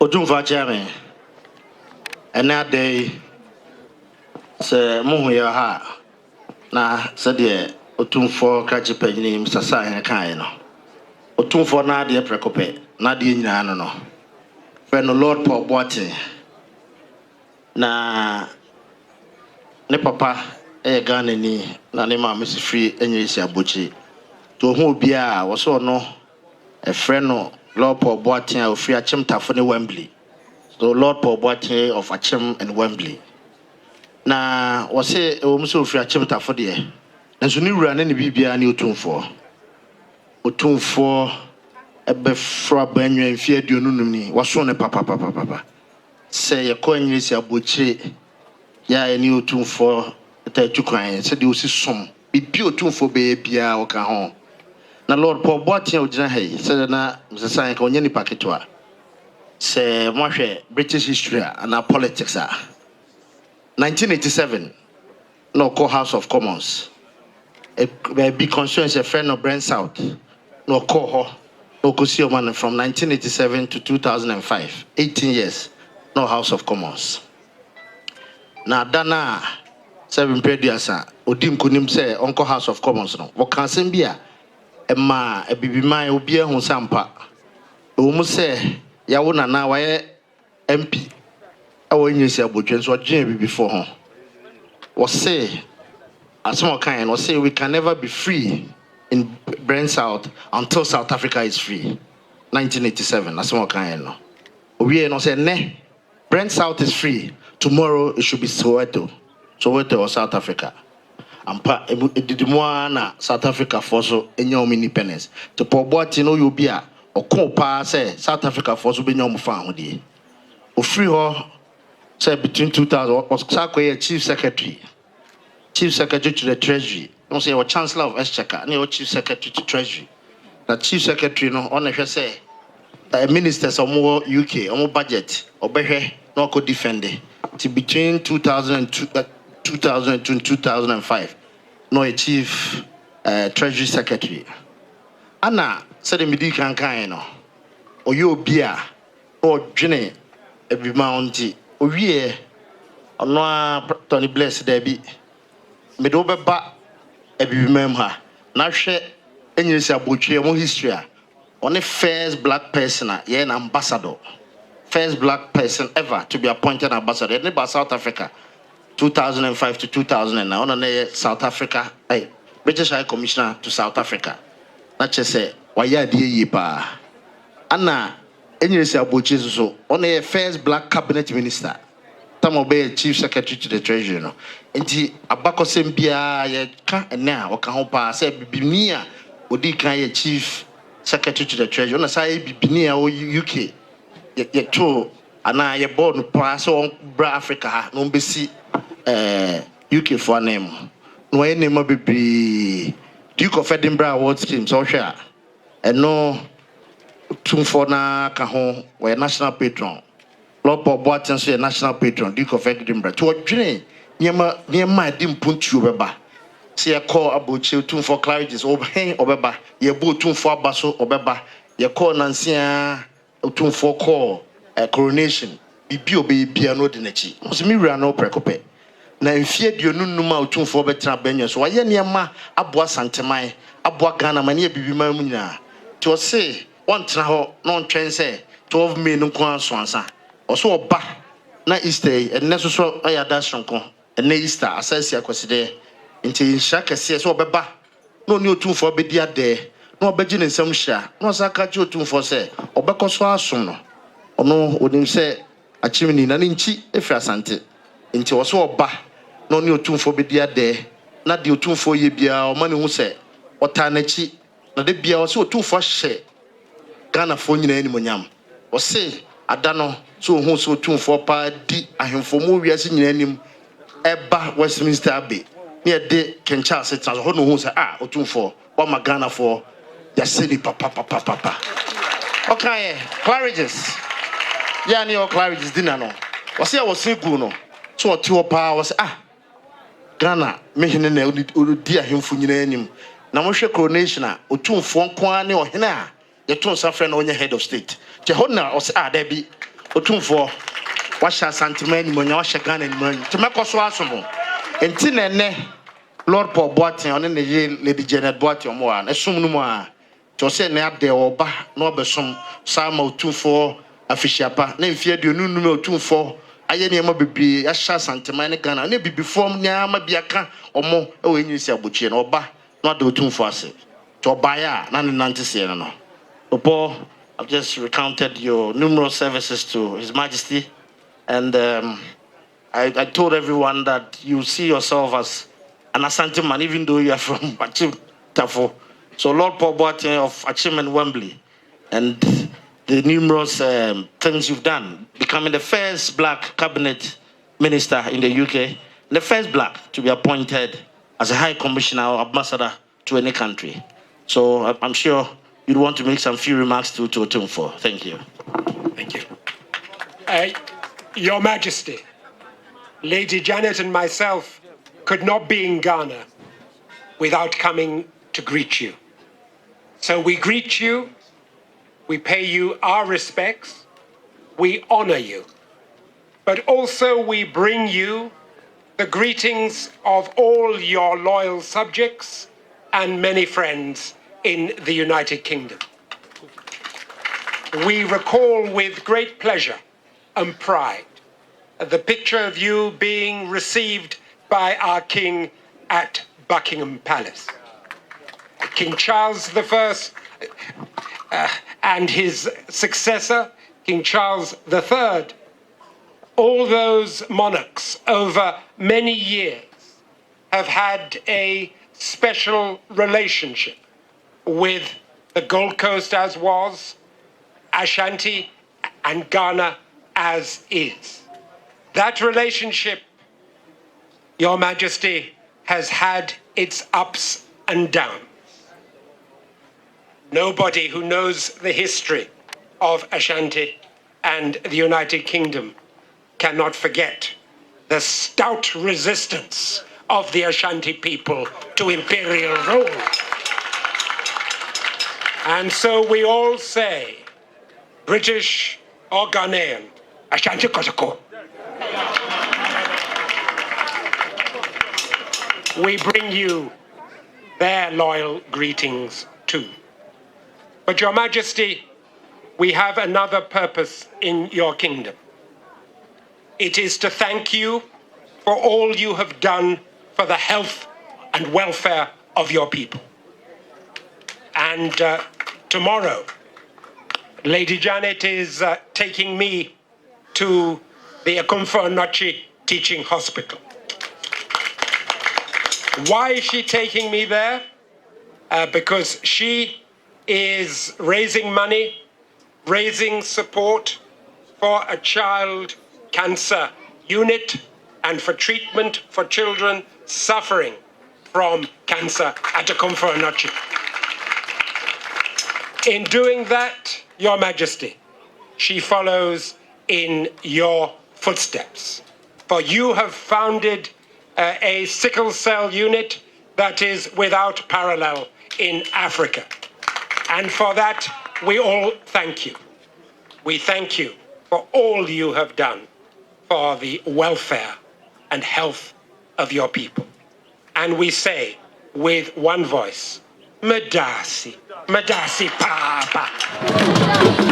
Otumfa chairman. Another day, Sir Menhyia ha. Na said Otumfo kachi penyi Mr. Sai kan no. Otumfo na de prekope na de nyina no. Friend Lord Yaw Boateng. Na ne papa Ghana ni na ne ma Mrs. Free enyesi abochi. To hu bia wo so no a friend no Lord Yaw Boateng of free achim tafo ne Wembley. So Lord Yaw Boateng of Achim and Wembley. Na wo se wo mso free achim tafo de. Nso ni wura ne bibia ne Otumfo ebe fra banwa mfie aduonum ni wo so ne papa. Se ye ko enyesi abochi ya eni Otumfo ta tukwan se de osi som bibi Otumfo be bia wo ka ho. Na Lord Yaw Boateng ogina hai se na Mr. Sai ka onye ni paketwa se mohwe British history and politics 1987 no call House of Commons a big constituency a friend of Brent South no call ho no kosio man from 1987 to 2005 18 years no House of Commons na dana 7 pediasa odim kunim se onko House of Commons no wo kan sem bia ma ebibiman obi ehun sampa o mu se ya wo nana wa MP awo nyesi abotwen so gyen before ho wo say asmo kan no say we can never be free in Brent South until South Africa is free 1987 asmo kan no owie no say ne Brent South is free tomorrow it should be Soweto or South Africa ampa edidimoa na South Africa for so enya independence to Yaw Boateng no you bia okon pa say South Africa for so benya mo fa ho de o free ho say between 2000 was chief secretary to the treasury no say or chancellor of exchequer na chief secretary to treasury the chief secretary no on hwe say ministers of UK on budget obehwe no ko defend it between 2002 and 2005 no a chief treasury secretary ana said the midi kan no oyo bia o dwene ebi mounty owie ono Tony Bless Debbie me do beba ebi mem ha na hwe enyesi abotwe mo history on the first black person an ambassador first black person ever to be appointed ambassador in South Africa 2005 to 2009 on South Africa British High Commissioner to South Africa na chese waya die yi pa ana enyesi abochi so on the first black cabinet minister tamobe chief secretary to the treasury no enti abakosem bia ye ka ena o ka ho pa se bibini odi kan ye chief secretary to the treasury na say bibini o UK ye to ana ye board no pa so bra Africa ha no besi UK for name no ye name bibiri Duke of Edinburgh Award scheme so hwe eno Otumfo na ka ho we national patron Lord Yaw Boateng so national patron Duke of Edinburgh to odwene niema di mpuntuo beba se ye call abochi Otumfo clarities obeba ye bo Otumfo abaso obeba ye call nansia Otumfo call coronation bibi obebia no de nachi so mi wura no prekope na mfie duonunum a Otumfo betena banya so waye niema aboa santeman aboa Ghana mane e bibiman mu nyina to say on tena ho no ntwen say 12 May no kwan so ansa oso oba na Easter enne so ayada sonko enne Easter asasi akweside nti nhya kese so obeba no ni Otumfo bedi ade no obeji ne nsam hya no saka ji Otumfo se obekoso asom no ono onim se achimini na nchi efi asante nti oso oba no ni Otumfo bedi ade na de Otumfo ye bia o mane hu se ota na chi na de bia oso Otumfo hye Ghana fo nyina animonyam o se adano so hu so Otumfo pa di ahemfo mo wiase nyina anim eba Westminster Abbey ne de King Charles trans ho no hu se Otumfo wa ma Ghana fo ya seni papa okay clarities ya ni o clarities dina no o se wo se gu no so o ti o pa wo se Ghana mehene na odi ahemfo nyina anim na mo hwe coronation Otumfo nko a ne ohene a ye to nsa frɛ na onye head of state je ho na o se da bi Otumfo washa santimani mo nya washa Ghana ni mo nti mekoso asomo enti na ene Lord Paul Boateng on ne ye Lady Janet Boateng mo a esum no mo a to se na ade oba na obesom sama otumfo afishiapa na mfie aduonu num otumfo aye ne ma bebi yasha santimani Ghana na bibifom nya ma biaka omo e we nyisi abochie na oba na ade otumfo ase to baya na ne nante se no Paul, I've just recounted your numerous services to His Majesty, and I told everyone that you see yourself as an Asante man, even though you are from Achim Tafo. So Lord Paul Boateng of Achim and Wembley, and the numerous things you've done, becoming the first black cabinet minister in the UK, the first black to be appointed as a High Commissioner or Ambassador to any country. So I'm sure you'd want to make some few remarks to Otumfo. Thank you. Thank you. Your Majesty, Lady Janet and myself could not be in Ghana without coming to greet you. So we greet you, we pay you our respects, we honor you, but also we bring you the greetings of all your loyal subjects and many friends in the United Kingdom. We recall with great pleasure and pride the picture of you being received by our King at Buckingham Palace. King Charles I and his successor, King Charles III, all those monarchs over many years have had a special relationship with the Gold Coast as was, Ashanti, and Ghana as is. That relationship, Your Majesty, has had its ups and downs. Nobody who knows the history of Ashanti and the United Kingdom cannot forget the stout resistance of the Ashanti people to imperial rule. And so we all say, British or Ghanaian, Ashanti Kotoko. We bring you their loyal greetings too. But Your Majesty, we have another purpose in your kingdom. It is to thank you for all you have done for the health and welfare of your people. And tomorrow, Lady Janet is taking me to the Akomfo Anokye Teaching Hospital. Why is she taking me there? Because she is raising money, raising support for a child cancer unit and for treatment for children suffering from cancer at Akomfo Anokye. In doing that, Your Majesty, she follows in your footsteps. For you have founded a sickle cell unit that is without parallel in Africa. And for that, we all thank you. We thank you for all you have done for the welfare and health of your people. And we say with one voice, Medasi, Medasi Papa.